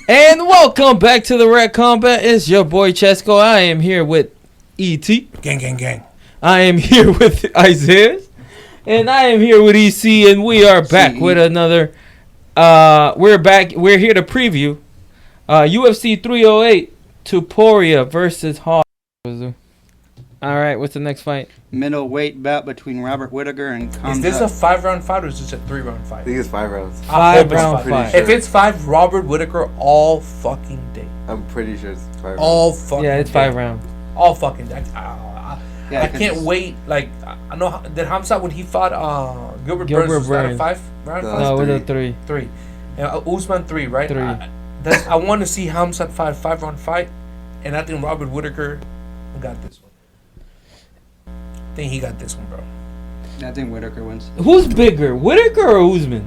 And welcome back to the Red Combat. It's your boy Chesco. I am here with E.T. Gang, gang, gang. I am here with Isaiah. And I am here with EC. And we are back with another. We're back. We're here to preview UFC 308 Tuporia versus Hall. All right, what's the next fight? Middleweight bout between Robert Whittaker and Khamzat. Is this a 5-round fight or is this a 3-round fight? I think it's 5 rounds. Five-round fight. If it's 5, Robert Whittaker all fucking day. I'm pretty sure it's 5 rounds. All fucking day. Yeah, it's 5 rounds. All fucking day. I can't wait. Like, I know, did Khamzat, when he fought Gilbert Burns, was that a 5-round fight? No, it was a 3. 3. Usman 3, right? 3. I want to see Khamzat fight a 5-round fight, and I think Robert Whittaker got this one. I think he got this one, bro. I think Whittaker wins. Who's bigger, Whittaker or Usman?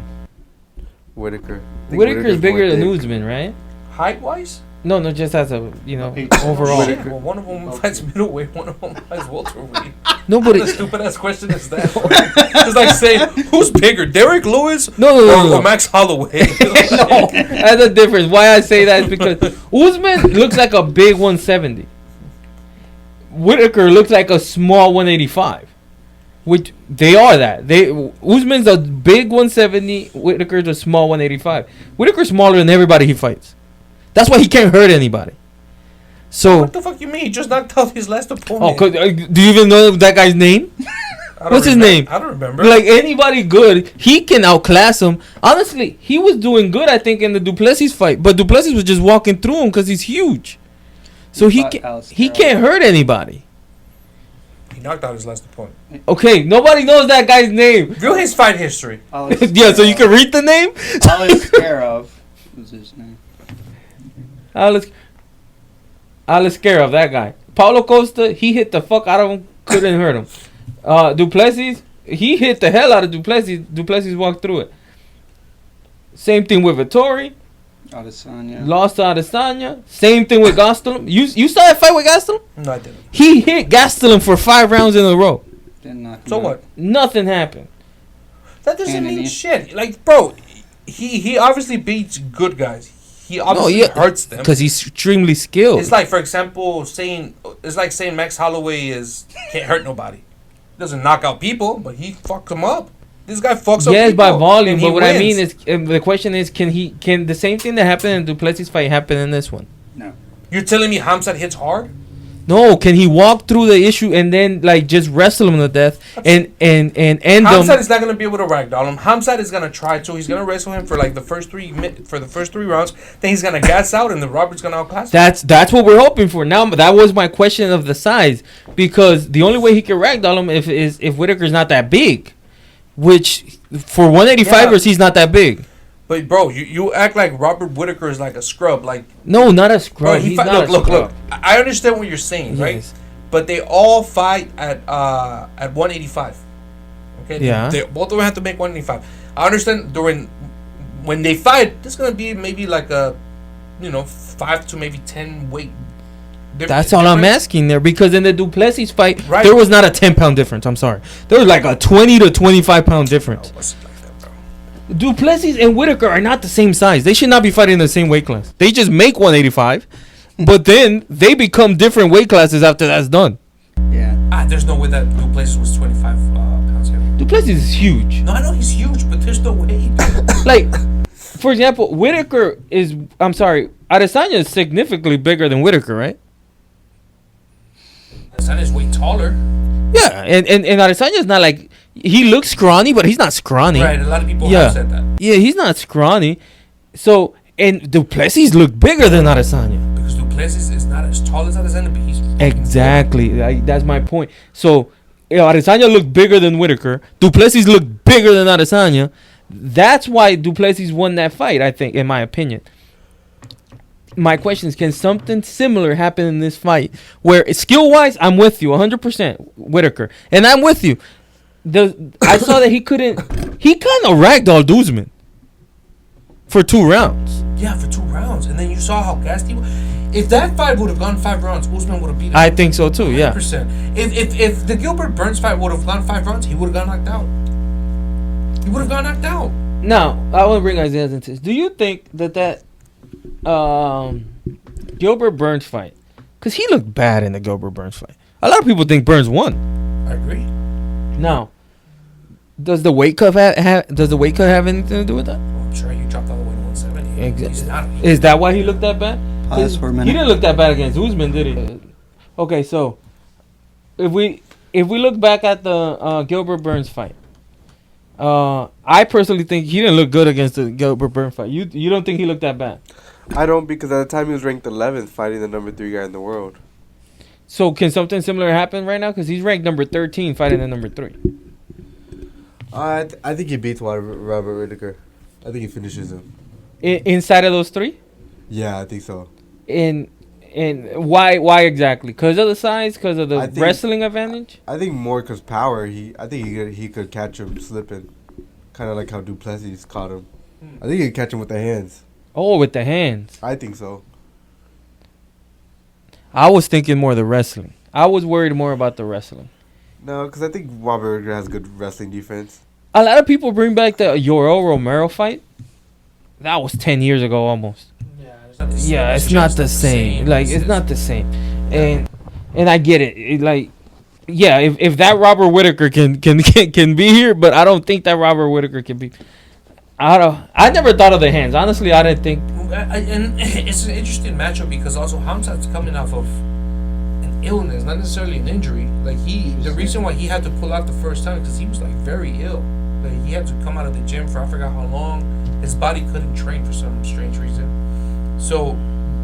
Whittaker. Whittaker's bigger than Usman, right? Height-wise? No, just as a, overall. Shit. Well, one of them fights middleweight, one of them fights welterweight. Nobody. What a stupid-ass question is that? It's like saying, who's bigger, Derek Lewis No. or Max Holloway? No, that's a difference. Why I say that is because Usman looks like a big 170. Whittaker looks like a small 185. Which they are that. Usman's a big 170, Whittaker's a small 185. Whittaker's smaller than everybody he fights. That's why he can't hurt anybody. So What the fuck you mean? He just knocked out his last opponent. Do you even know that guy's name? What's his name? I don't remember. Like anybody good, he can outclass him. Honestly, he was doing good, I think, in the Duplessis fight, but Duplessis was just walking through him because he's huge. So he can't hurt anybody. He knocked out his last opponent. Okay, nobody knows that guy's name. View his fight history. Yeah, so you can read the name. Aliskerov was his name. Aliskerov, that guy. Paulo Costa, he hit the fuck out of him, couldn't hurt him. Duplessis, he hit the hell out of Duplessis. Duplessis walked through it. Same thing with Vittori. Adesanya. Lost to Adesanya. Same thing with Gastelum. You saw that fight with Gastelum? No, I didn't. He hit Gastelum for 5 rounds in a row. Didn't knock him So out. what? Nothing happened. That doesn't mean shit. Like, bro, he obviously beats good guys. He obviously hurts them because he's extremely skilled. It's like, for example, saying Max Holloway can't hurt nobody. He doesn't knock out people, but he fucks them up. This guy fucks up people. Yes, by volume, but what wins. I mean is, the question is, can the same thing that happened in Duplessis fight happen in this one? No. You're telling me Khamzat hits hard? No, can he walk through the issue and then just wrestle him to death and end him? Khamzat is not gonna be able to ragdoll him. Khamzat is gonna try to. He's gonna wrestle him for the first 3 rounds. Then he's gonna gas out, and the Robert's gonna outclass him. That's what we're hoping for. Now that was my question of the size, because the only way he can ragdoll him is if Whittaker's not that big, which for 185ers he's not that big. But bro, you act like Robert Whittaker is like a scrub. Like, no, not a scrub. Bro, he's not a scrub. Look. I understand what you're saying, right? Yes. But they all fight at 185. Okay. Yeah. Both of them have to make 185. I understand when they fight, there's gonna be maybe like a 5 to maybe 10 weight difference. That's all I'm asking there, because in the Duplessis fight, right, there was not a 10-pound difference. I'm sorry, there was like a 20 to 25-pound difference. Duplessis and Whittaker are not the same size. They should not be fighting in the same weight class. They just make 185, but then they become different weight classes after that's done. Yeah. There's no way that Duplessis was 25 pounds heavy. Duplessis is huge. No, I know he's huge, but there's no way. Like, for example, Whittaker is... I'm sorry, Adesanya is significantly bigger than Whittaker, right? Adesanya's way taller. Yeah, and Adesanya is not like... He looks scrawny, but he's not scrawny. Right, a lot of people have said that. Yeah, he's not scrawny. So, and Duplessis look bigger than Adesanya. Because Duplessis is not as tall as Adesanya, but he's... Exactly. That's my point. So, Adesanya looked bigger than Whittaker. Duplessis looked bigger than Adesanya. That's why Duplessis won that fight, I think, in my opinion. My question is, can something similar happen in this fight? Where, skill-wise, I'm with you, 100%, Whittaker. And I'm with you. I saw that he kind of ragdolled Usman for 2 rounds. Yeah, for 2 rounds. And then you saw how gassed he was. If that fight would have gone 5 rounds, Usman would have beat him. I think so too, 100%. yeah. If the Gilbert Burns fight would have gone 5 rounds, he would have got knocked out. He would have got knocked out. Now, I want to bring Isaiah into this. Do you think that Gilbert Burns fight, because he looked bad in the Gilbert Burns fight. A lot of people think Burns won. I agree. Now, does the weight cut have anything to do with that? Well, I'm sure he dropped all the way to 170. Exactly. He's not. Is that why he looked that bad? Pause for a He minute. didn't look that bad against Usman, did he? Okay, so if we look back at the Gilbert Burns fight, I personally think he didn't look good against the Gilbert Burns fight. You don't think he looked that bad? I don't, because at the time he was ranked 11th, fighting the number 3 guy in the world. So can something similar happen right now? Because he's ranked number 13, fighting the number 3. I think he beats Robert Whittaker. I think he finishes him. Inside of those 3? Yeah, I think so. And why exactly? Because of the size? Because of the wrestling advantage? I think more because power. I think he could catch him slipping, kind of like how Duplessis caught him. I think he could catch him with the hands. Oh, with the hands. I think so. I was thinking more the wrestling. I was worried more about the wrestling. No, because I think Robert Whittaker has good wrestling defense. A lot of people bring back the Yoel Romero fight. That was 10 years ago almost. Yeah, It's not the same. Like, it's not the same. And I get it. If that Robert Whittaker can be here, but I don't think that Robert Whittaker can be. I never thought of the hands. Honestly, I didn't think. And it's an interesting matchup because also Khamzat's coming off of an illness, not necessarily an injury. Like the reason why he had to pull out the first time because he was like very ill. Like he had to come out of the gym for I forgot how long. His body couldn't train for some strange reason. So,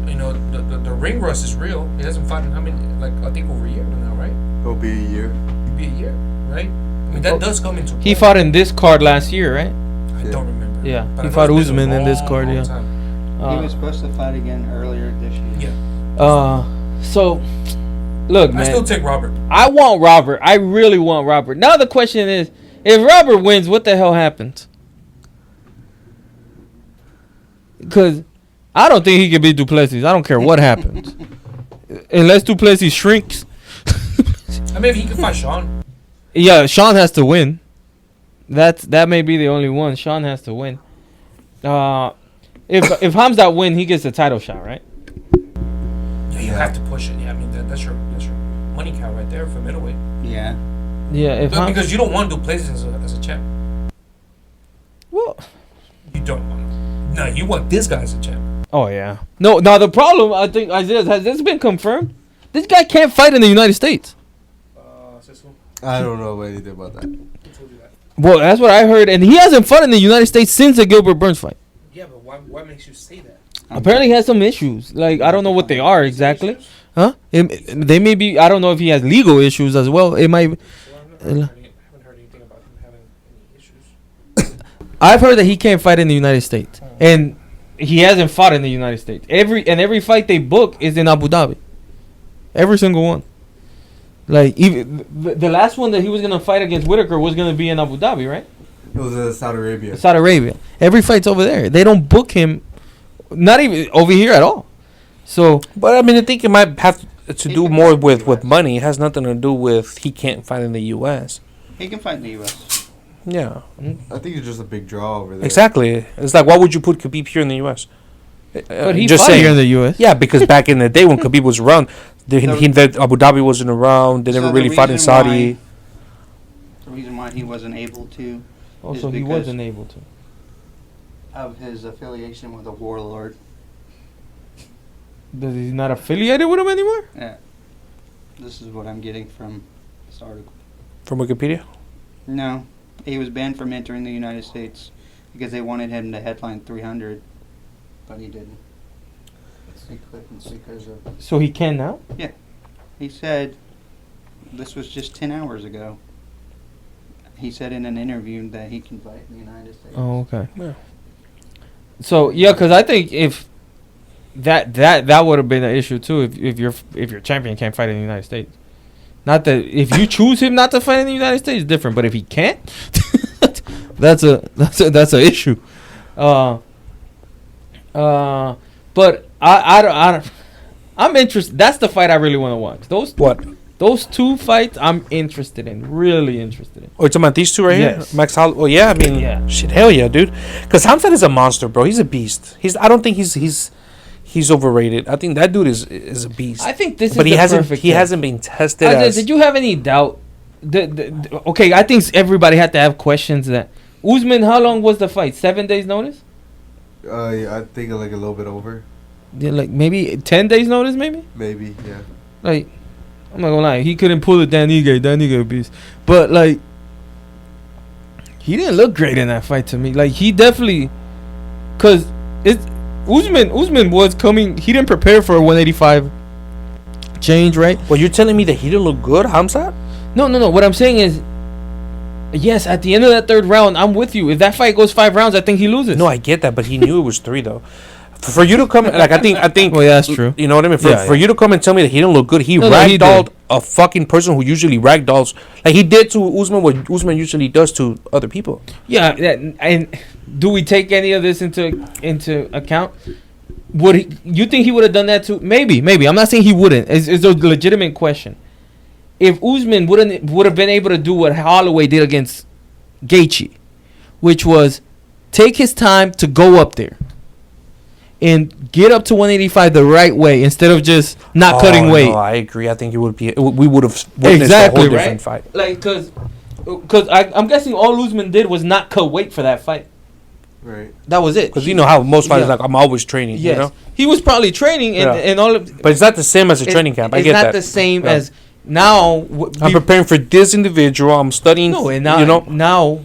the ring rust is real. He hasn't fought in how many? Like I think over a year now, right? It'll be a year. It'll be a year, right? I mean that does come into play. He fought in this card last year, right? I don't remember. Yeah, But he I know fought it's been a Usman in this long, card. long Yeah. time. He was supposed to fight again earlier this year. Yeah. So, look, man. I still take Robert. I want Robert. I really want Robert. Now the question is, if Robert wins, what the hell happens? Because I don't think he can beat Duplessis. I don't care what happens. Unless Duplessis shrinks. I mean, if he can fight Sean. Yeah, Sean has to win. That may be the only one. Sean has to win. If Khamzat win, he gets a title shot, right? Yeah, you have to push it. Yeah, I mean that's your money cow right there for middleweight. Yeah. Yeah, Because you don't want Duplessis as a champ. Well, You don't want him. No, you want this guy as a champ. oh yeah. No, now the problem I think Isaiah has this been confirmed? This guy can't fight in the United States. I don't know anything about that. Well, that's what I heard, and he hasn't fought in the United States since the Gilbert Burns fight. Yeah, but what makes you say that? Apparently, he has some issues. Like I don't know what they are exactly. Huh? They may be. I don't know if he has legal issues as well. It might. I haven't heard anything about him having any issues. I've heard that he can't fight in the United States, and he hasn't fought in the United States. Every fight they book is in Abu Dhabi. Every single one. Like even the last one that he was gonna fight against Whittaker was gonna be in Abu Dhabi, right? It was Saudi Arabia. Saudi Arabia. Every fight's over there. They don't book him, not even over here at all. So, But I mean, I think it might have to do more with money. It has nothing to do with he can't fight in the U.S. He can fight in the U.S. Yeah, I think it's just a big draw over there. exactly. It's like, why would you put Khabib here in the U.S.? but he just fought saying. here in the U.S. Yeah, because back in the day when Khabib was around, Abu Dhabi wasn't around. They never So really the fought in reason Saudi. The reason why he wasn't able to, Also, is he because- wasn't able to. of his affiliation with a warlord. Does he's not affiliated with him anymore? Yeah. This is what I'm getting from this article. From Wikipedia? No, he was banned from entering the United States because they wanted him to headline 300, but he didn't. He couldn't because of. So he can now? He said this was just 10 hours ago. He said in an interview that he can fight in the United States. Oh, okay. Yeah. So yeah, because I think if that would have been an issue too if your champion can't fight in the United States. Not that if you choose him not to fight in the United States, it's different. But if he can't, that's a issue. But I'm interested. That's the fight I really want to watch. Those two fights I'm interested in. Really interested in. Oh, you're talking about these two right Yes. here? Max Holloway. Oh, yeah, I mean, Yeah. shit, hell yeah, dude. Because Khamzat is a monster, bro. He's a beast. I don't think he's he's overrated. I think that dude is a beast. I think this is but the perfect he thing. hasn't been tested as. Did you have any doubt? Okay, I think everybody had to have questions that Usman. How long was the fight? 7 days notice? Yeah, I think like a little bit over. Yeah, like maybe 10 days notice, maybe. Maybe, yeah. Like, I'm not gonna lie, he couldn't pull it. Dan Ige a beast, but like, he didn't look great in that fight to me. Like, he definitely, cause it's Usman was coming. He didn't prepare for a 185 change, right? Well, you're telling me that he didn't look good, Khamzat? No. What I'm saying is, yes, at the end of that third round, I'm with you. If that fight goes 5 rounds, I think he loses. No, I get that, but he knew it was 3 though. For you to come, like I think. Well, yeah, that's true. You know what I mean? For you to come and tell me that he didn't look good, he he ragdolled did. a fucking person who usually ragdolls. Like he did to Usman what Usman usually does to other people. Yeah, and do we take any of this into account? You think he would have done that too? Maybe. I'm not saying he wouldn't. It's a legitimate question. If Usman would have been able to do what Holloway did against Gaethje, which was take his time to go up there and get up to 185 the right way instead of just not cutting weight. No, I agree. I think it would be. We would have witnessed a whole different fight. Like, cause I'm guessing all Usman did was not cut weight for that fight. Right. That was it. Because you know how most fighters like, I'm always training. Yes. You know? He was probably training and all of. But it's not the same as a training camp. I get that. It's not the same as now. I'm preparing for this individual. I'm studying. No, and now now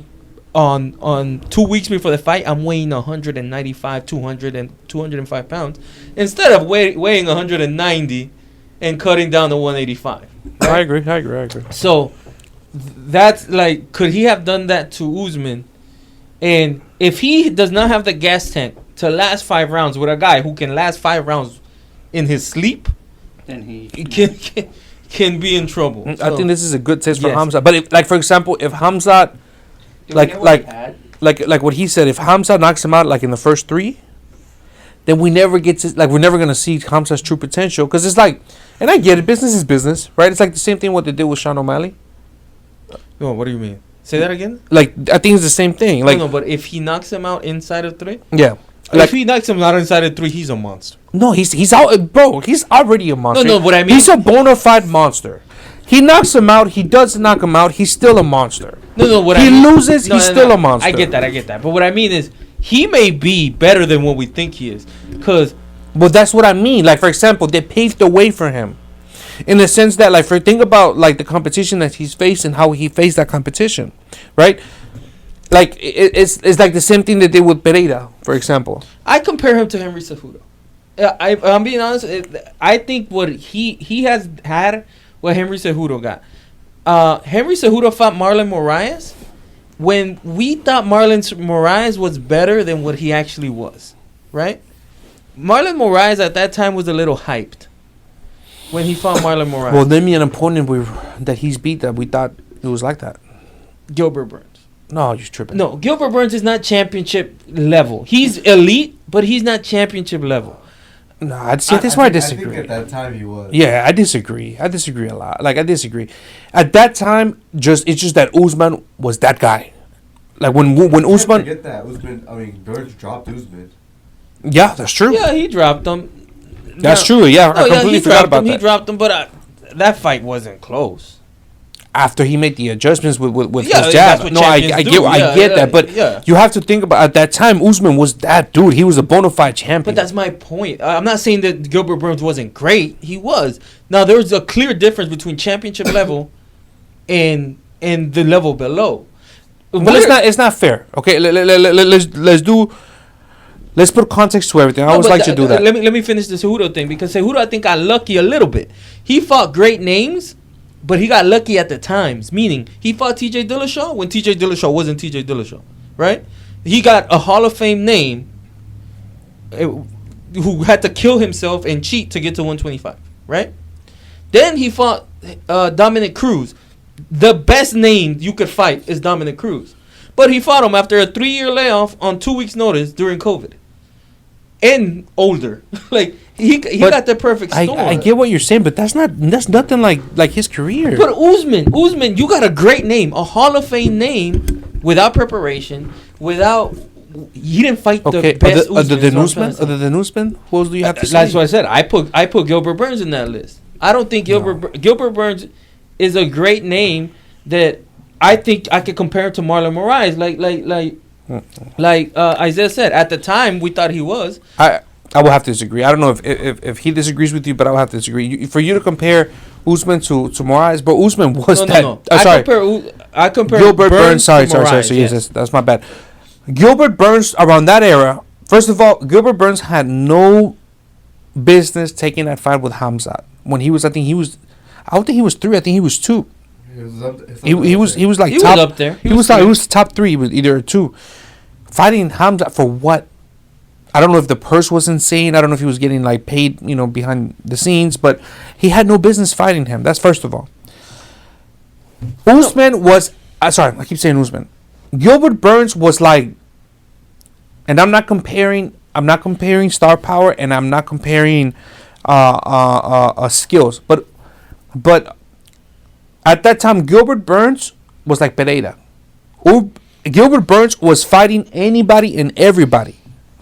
on 2 weeks before the fight, I'm weighing 195, 205 pounds instead of weighing 190 and cutting down to 185. Right? I agree. So that's like, could he have done that to Usman? And if he does not have the gas tank to last 5 rounds with a guy who can last 5 rounds in his sleep, then he can be in trouble. I think this is a good test for Khamzat. But if, like, for example, if Khamzat, like what he said, if Khamzat knocks him out like in the first 3, then we're never gonna see Khamzat's true potential. Because it's like, and I get it, business is business, right? It's like the same thing what they did with Sean O'Malley. No, what do you mean? Say that again? Like, I think it's the same thing. Like, no, but if he knocks him out inside of 3? Yeah. Like, if he knocks him out inside of 3, he's a monster. No, he's out, bro. He's already a monster. No, what I mean, he's a bona fide monster. He knocks him out. He does knock him out. He's still a monster. No, what he I mean, loses. He's still a monster. I get that. But what I mean is, he may be better than what we think he is. But that's what I mean. Like, for example, they paved the way for him, in the sense that, like, think about like the competition that he's faced and how he faced that competition, right? Like, it's like the same thing they did with Pereira, for example. I compare him to Henry Cejudo. I'm being honest. I think what he has had, what Henry Cejudo got. Henry Cejudo fought Marlon Moraes when we thought Marlon Moraes was better than what he actually was, right? Marlon Moraes at that time was a little hyped when he fought Marlon Moraes. Well, name me an opponent that he's beat that we thought it was like that. Gilbert Burns. No, you're tripping. No, Gilbert Burns is not championship level. He's elite, but he's not championship level. No, that's why I disagree. I think at that time he was. Yeah, I disagree. I disagree a lot. Like, I disagree. At that time, it's just that Usman was that guy. Like, when Usman... Forget that. Burns dropped Usman. Yeah, that's true. Yeah, he dropped him. That's true. Yeah, I completely forgot about that. He dropped him, but that fight wasn't close. After he made the adjustments with his jab. No, I get that. But you have to think about, at that time, Usman was that dude. He was a bona fide champion. But that's my point. I'm not saying that Gilbert Burns wasn't great. He was. Now, there's a clear difference between championship level and the level below. But it's not fair. Okay, let's put context to everything. I always like to do that. Let me finish the Cejudo thing, because Cejudo, I think, got lucky a little bit. He fought great names, but he got lucky at the times. Meaning, he fought T.J. Dillashaw when T.J. Dillashaw wasn't T.J. Dillashaw, right? He got a Hall of Fame name who had to kill himself and cheat to get to 125, right? Then he fought Dominic Cruz. The best name you could fight is Dominic Cruz. But he fought him after a 3-year layoff on 2 weeks' notice during COVID. And older. Like, he got the perfect storm. I get what you're saying, but that's nothing like his career. But Usman, you got a great name, a Hall of Fame name, without preparation, without he didn't fight Okay, the best. other than Usman. Usman, other than Usman, who else do you have to say? That's what I said. I put Gilbert Burns in that list. I don't think Gilbert Burns is a great name that I think I could compare to Marlon Moraes. Like Isaiah said, at the time we thought he was. I will have to disagree. I don't know if he disagrees with you, but I will have to disagree. For you to compare Usman to Moraes, but Usman was No. I compare Gilbert Burns. Sorry. Moraes, So yes, that's my bad. Gilbert Burns around that era. First of all, Gilbert Burns had no business taking that fight with Khamzat when he was. I don't think he was 3. I think he was 2. He was like he top. was up there. He was top 3 with either or 2. Fighting Khamzat for what? I don't know if the purse was insane. I don't know if he was getting like paid, behind the scenes, but he had no business fighting him. That's first of all. Usman was. Sorry, I keep saying Usman. Gilbert Burns was like, and I'm not comparing star power, and I'm not comparing skills, but at that time Gilbert Burns was like Pereira. Gilbert Burns was fighting anybody and everybody.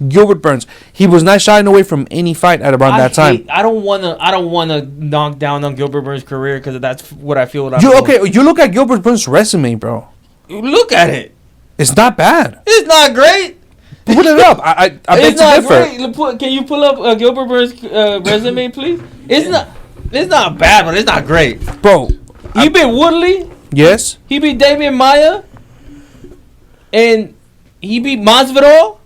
Gilbert Burns, he was not shying away from any fight at around that time. I don't wanna knock down on Gilbert Burns' career because that's what I feel. You look at Gilbert Burns' resume, bro. Look at it. It's not bad. It's not great. Put it up. I beg It's to not differ. great. Can you pull up Gilbert Burns' resume, please? It's not bad, but it's not great. Bro, He beat Woodley. yes. He beat Damian Maia. And he beat Masvidal.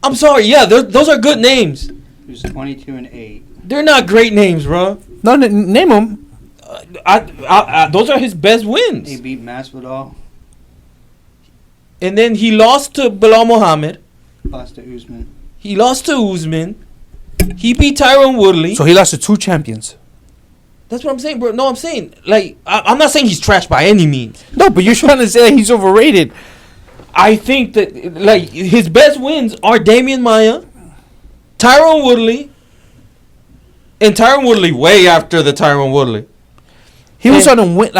I'm sorry. Yeah, those are good names. He was 22-8. They're not great names, bro. No, name them. Those are his best wins. He beat Masvidal. And then he lost to Bilal Muhammad. Lost to Usman. He lost to Usman. He beat Tyron Woodley. So he lost to 2 champions. That's what I'm saying, bro. No, I'm saying, like, I'm not saying he's trash by any means. No, but you're trying to say that he's overrated. I think that, like, his best wins are Damian Maia, Tyron Woodley, and Tyron Woodley way after the Tyron Woodley. He was on a win.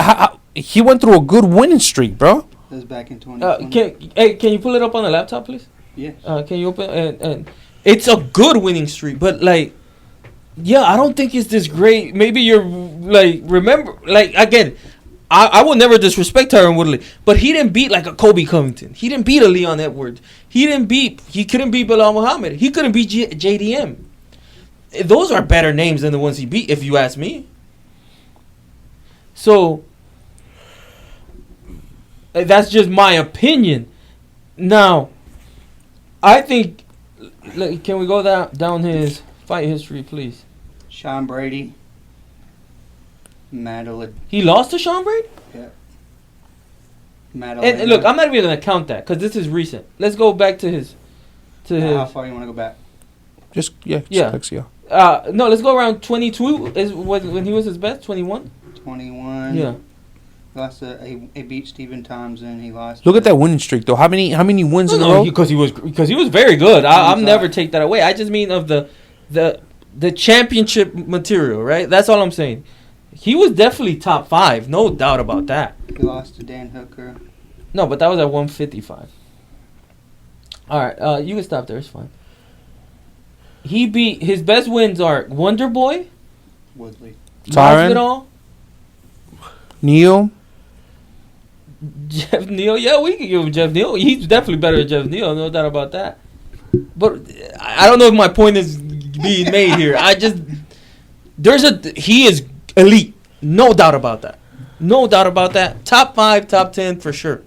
He went through a good winning streak, bro. That was back in 2020. Can you pull it up on the laptop, please? Yes. Can you open and it's a good winning streak, but like, yeah, I don't think it's this great. Maybe you're like remember like again. I will never disrespect Tyron Woodley, but he didn't beat like a Kobe Covington. He didn't beat a Leon Edwards. He couldn't beat Bilal Muhammad. He couldn't beat JDM. Those are better names than the ones he beat, if you ask me. So that's just my opinion. Now, I think, can we go down his fight history, please? Sean Brady. Madeline. He lost to Sean Brady? Yeah. Madeline. And look, I'm not even going to count that because this is recent. Let's go back to his. How far you want to go back? No, let's go around 22 is when he was his best. 21. 21. Yeah. He beat Stephen Thompson. He lost. Look at that winning streak, though. How many wins in a row? Because he was very good. I'll never take that away. I just mean of the championship material, right? That's all I'm saying. He was definitely top 5, no doubt about that. He lost to Dan Hooker. No, but that was at 155. All right, you can stop there. It's fine. He beat his best wins are Wonder Boy, Woodley, Masvidal, Neal, Jeff Neal. Yeah, we can give him Jeff Neal. He's definitely better than Jeff Neal, no doubt about that. But I don't know if my point is being made here. He is elite, no doubt about that. No doubt about that. Top 5, top 10 for sure.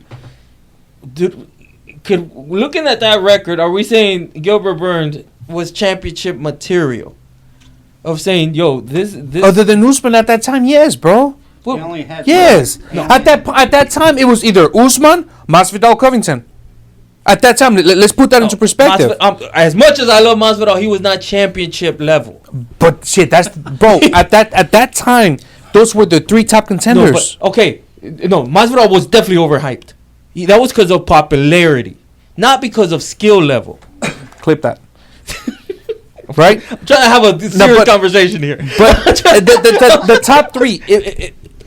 Dude, looking at that record, are we saying Gilbert Burns was championship material? Of saying, yo, this other than Usman at that time, yes, bro. He only had yes. At that time, it was either Usman, Masvidal, Covington. At that time, let's put that into perspective. As much as I love Masvidal, he was not championship level. But shit, that's bro. at that time, those were the 3 top contenders. Masvidal was definitely overhyped. That was because of popularity, not because of skill level. Clip that. Right? I'm trying to have a serious conversation here. But the top 3,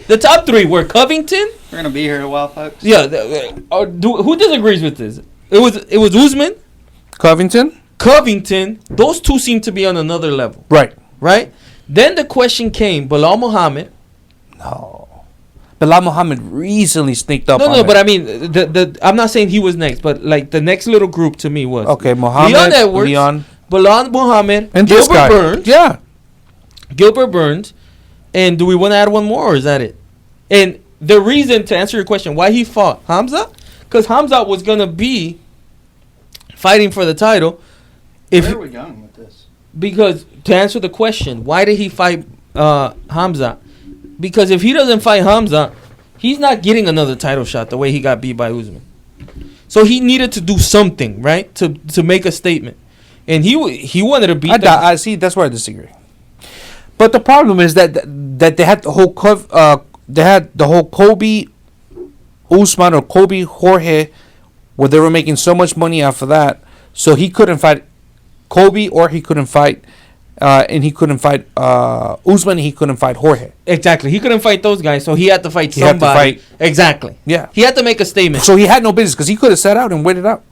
the top 3 were Covington. We're gonna be here a while, folks. Yeah. Who disagrees with this? it was Usman, Covington. Those two seem to be on another level, Right. right? Then the question came, Bilal Muhammad. No. Bilal Muhammad recently sneaked up. No, but I mean, the I'm not saying he was next, but like the next little group to me was okay, Muhammad, Leon Edwards, Leon, Bilal Muhammad, and this Gilbert guy. Burns. Yeah. Gilbert Burns. And do we want to add one more, or is that it? And the reason, to answer your question, why he fought Khamzat, because Khamzat was going to be fighting for the title. Where are we going with this? Because, to answer the question, why did he fight Khamzat? Because if he doesn't fight Khamzat, he's not getting another title shot the way he got beat by Usman. So he needed to do something, right, to make a statement. And he wanted to beat I see. That's where I disagree. But the problem is that they had the whole Kobe Usman or Kobe Jorge, where they were making so much money off of that, so he couldn't fight Kobe, or he couldn't fight, and he couldn't fight Usman. He couldn't fight Jorge. Exactly. He couldn't fight those guys, so he had to fight somebody. Exactly. Yeah. He had to make a statement. So he had no business because he could have sat out and waited out,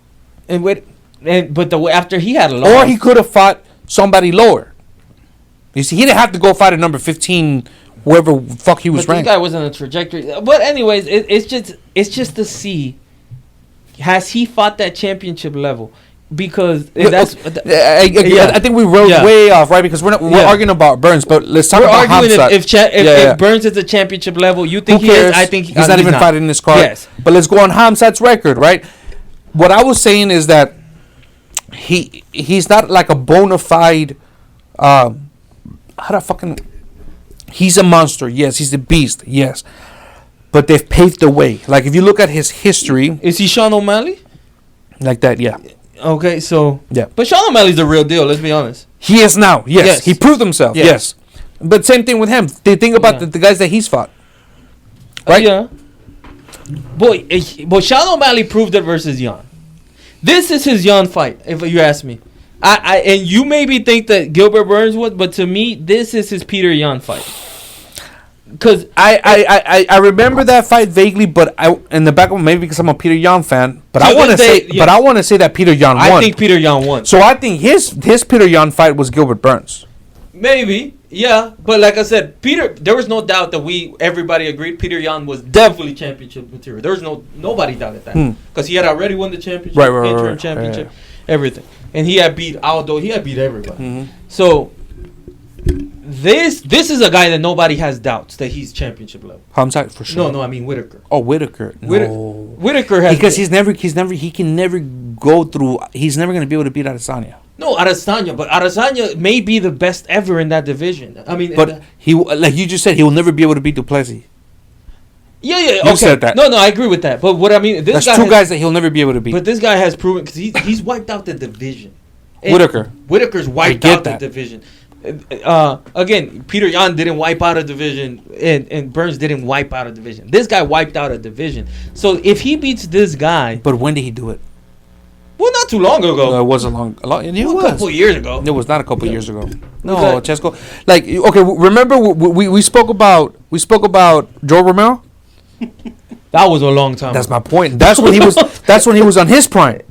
But the way after he had a loss, or he could have fought somebody lower. You see, he didn't have to go fight at number 15, whoever fuck he was but ranked. this guy was on a trajectory. But anyways, it's just to see, has he fought that championship level? Because that's I think we rode way off, right? Because we're arguing about Burns, but let's talk about Khamzat. If Burns is a championship level, you think he is? I think he's not even fighting in this card. Yes. But let's go on Khamzat's record, right? What I was saying is that he's not like a bona fide. He's a monster, yes. He's a beast, yes. But they've paved the way. Like if you look at his history, is he Sean O'Malley? Like that, yeah. Okay, so yeah. But Sean O'Malley's the real deal. Let's be honest. He is now. Yes, he proved himself. Yes. But same thing with him. They think about the guys that he's fought, right? Yeah. But Sean O'Malley proved it versus Jan. This is his Jan fight, if you ask me. And you maybe think that Gilbert Burns would, but to me, this is his Peter Yan fight. Because I remember that fight vaguely, but in the back of maybe because I'm a Peter Yan fan, but I want to say that Peter Yan won. I think Peter Yan won. So I think his Peter Yan fight was Gilbert Burns. Maybe, yeah, but like I said, there was no doubt that everybody agreed Peter Yan was definitely championship material. There was nobody doubted that because he had already won the championship, interim championship, everything. And he had beat Aldo. He had beat everybody. Mm-hmm. So this is a guy that nobody has doubts that he's championship level. Khamzat for sure. No, I mean Whittaker. Oh, Whittaker. No. Whittaker has because he can never go through. He's never going to be able to beat Adesanya. No, but Adesanya may be the best ever in that division. I mean, but he, like you just said, he will never be able to beat Duplessis. Yeah. You okay. Said that. No, I agree with that. But what I mean, that's two guys that he'll never be able to beat. But this guy has proven because he's wiped out the division. Whittaker's wiped out the division. Again, Peter Yan didn't wipe out a division, and Burns didn't wipe out a division. This guy wiped out a division. So if he beats this guy, but when did he do it? Well, not too long ago. It was a couple of years ago. It was not a couple of years ago. No, Chesko. Like, okay, remember we spoke about Joe Romero. That was a long time. That's my point. That's when he was. That's when he was on his prime.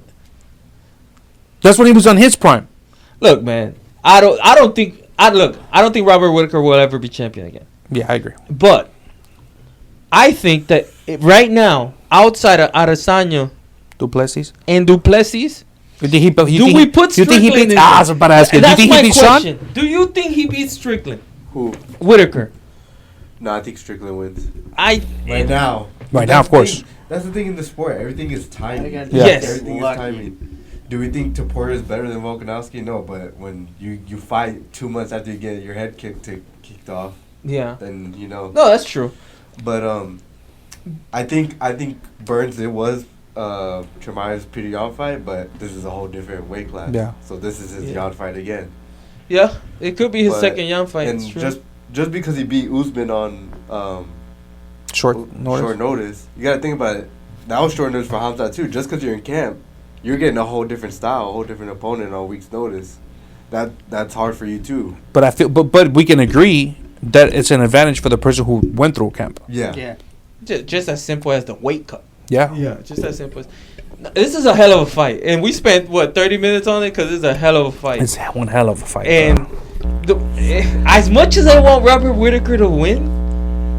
Look, man, I don't think Robert Whittaker will ever be champion again. Yeah, I agree. But I think that right now, outside of Adesanya, Duplessis, do we put Strickland in? I was about to ask you. That's do you think he beats question. Sean? Do you think he beats Strickland? Who? Whittaker. No, I think Strickland wins. Right now, of course. That's the thing in the sport. Everything is timing. Yes. Everything is timing. Do we think Taporra is better than Volkanovski? No, but when you fight 2 months after you get your head kicked off, then you know. No, that's true. But I think Burns, it was Chimaev's Peter Yan fight, but this is a whole different weight class. Yeah. So this is his Yan fight again. Yeah, it could be his second Yan fight. And just because he beat Usman on short notice, you gotta think about it. That was short notice for Khamzat too. Just because you're in camp, you're getting a whole different style, a whole different opponent on a week's notice. That's hard for you too. But I feel, but we can agree that it's an advantage for the person who went through camp. Yeah. Just as simple as the weight cut. Yeah. Yeah, just that simple. This is a hell of a fight, and we spent 30 minutes on it because it's a hell of a fight. It's one hell of a fight. And as much as I want Robert Whittaker to win,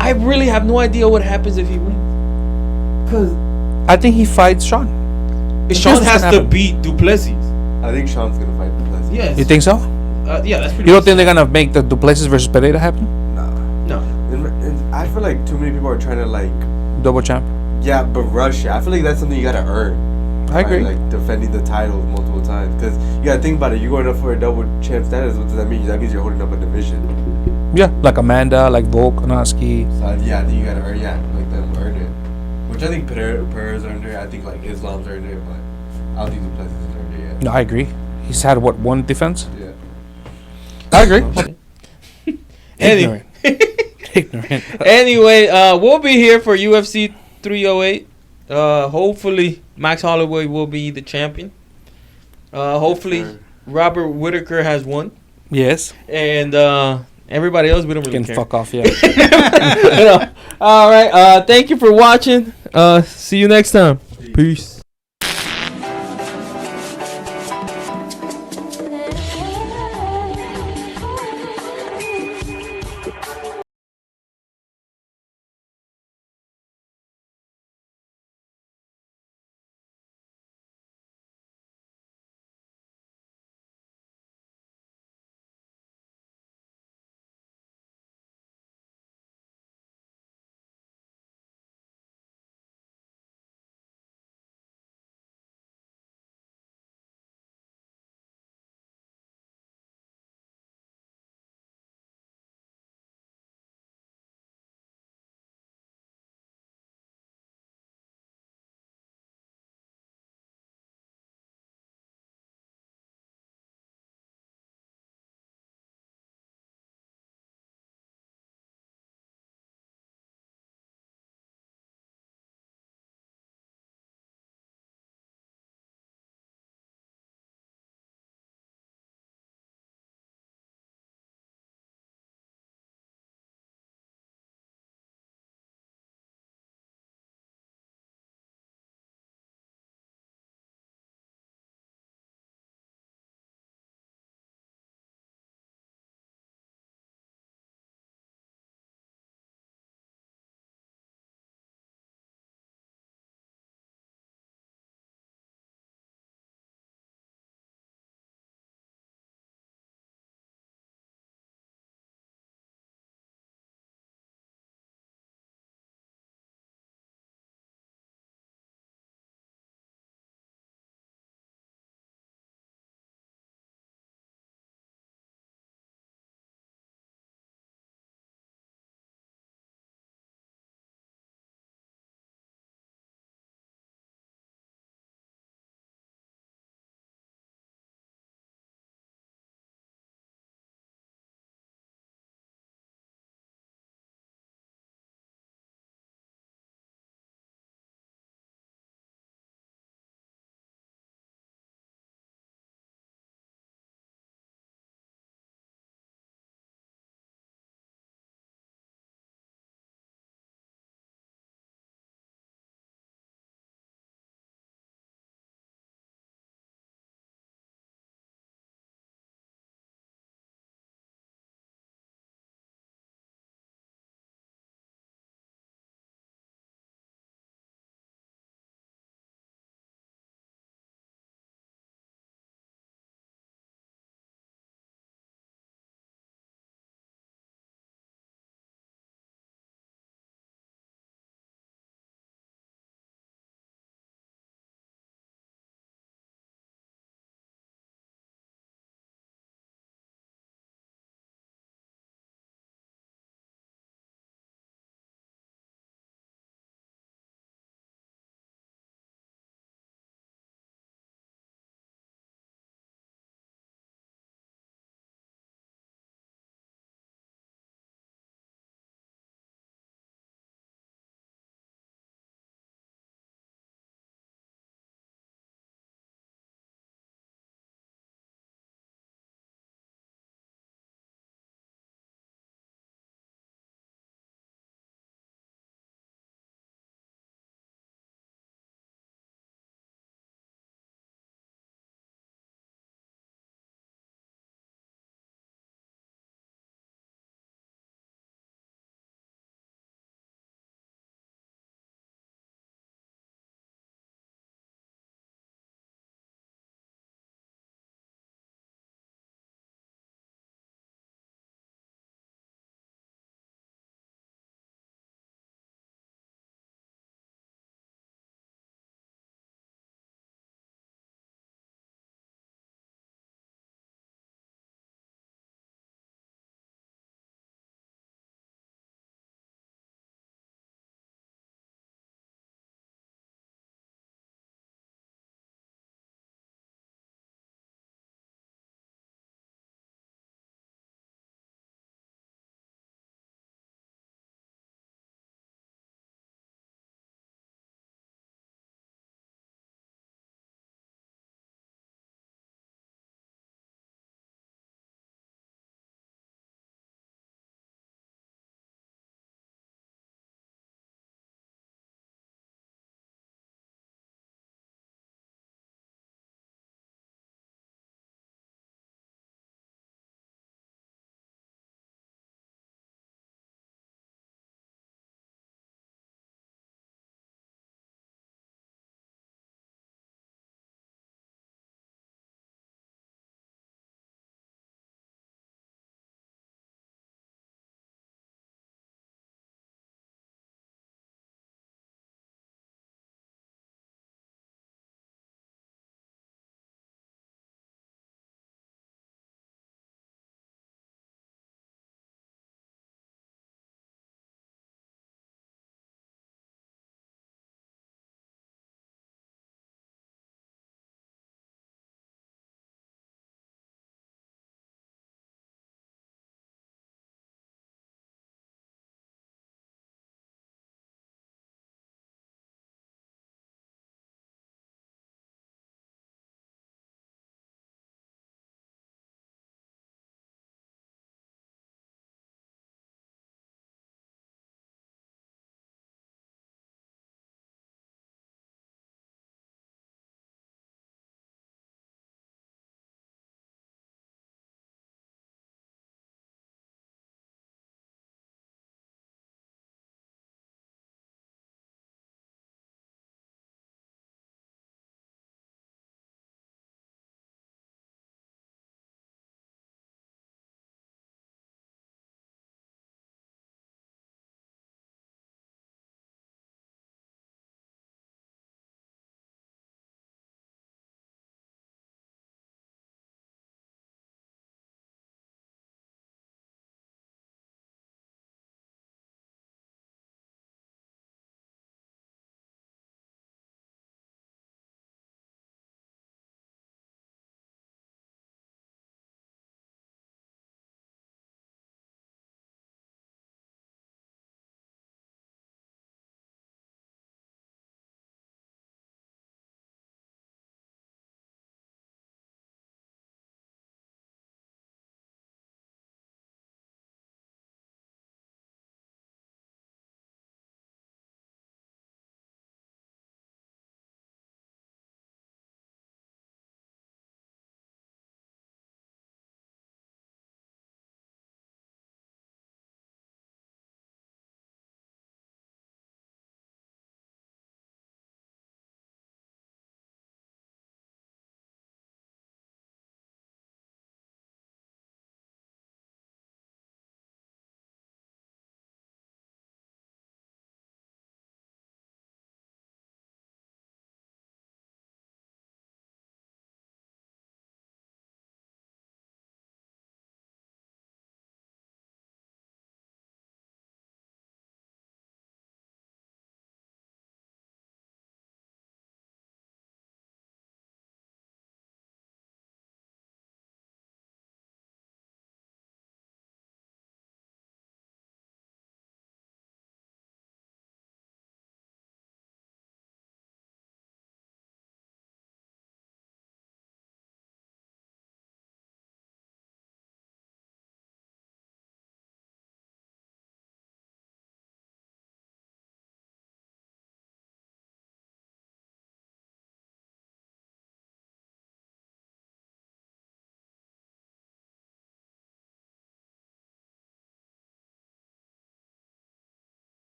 I really have no idea what happens if he wins. Cause I think he fights Sean. Sean has to beat Duplessis. I think Sean's gonna fight Duplessis. Yes. You think so? Yeah, that's pretty. You don't think they're gonna make the Duplessis versus Pereira happen? No. I feel like too many people are trying to like. Double champ. Yeah, but Russia. I feel like that's something you gotta earn. I agree. Like defending the title multiple times, because you gotta think about it. You're going up for a double champ status. What does that mean? That means you're holding up a division. Yeah, like Amanda, like Volkanovski. So yeah, I think you gotta earn. Yeah, like them earn it. Which I think Pereira's earned it. I think like Islam's earned it, but I don't think Duplessis has earned it yet. No, I agree. He's had one defense. Yeah. I agree. Anyway. Ignorant. Anyway, we'll be here for UFC 308. Hopefully, Max Holloway will be the champion. Hopefully, Robert Whittaker has won. Yes. And everybody else, we don't really Can care. fuck off, yeah. All right. Thank you for watching. See you next time. Peace.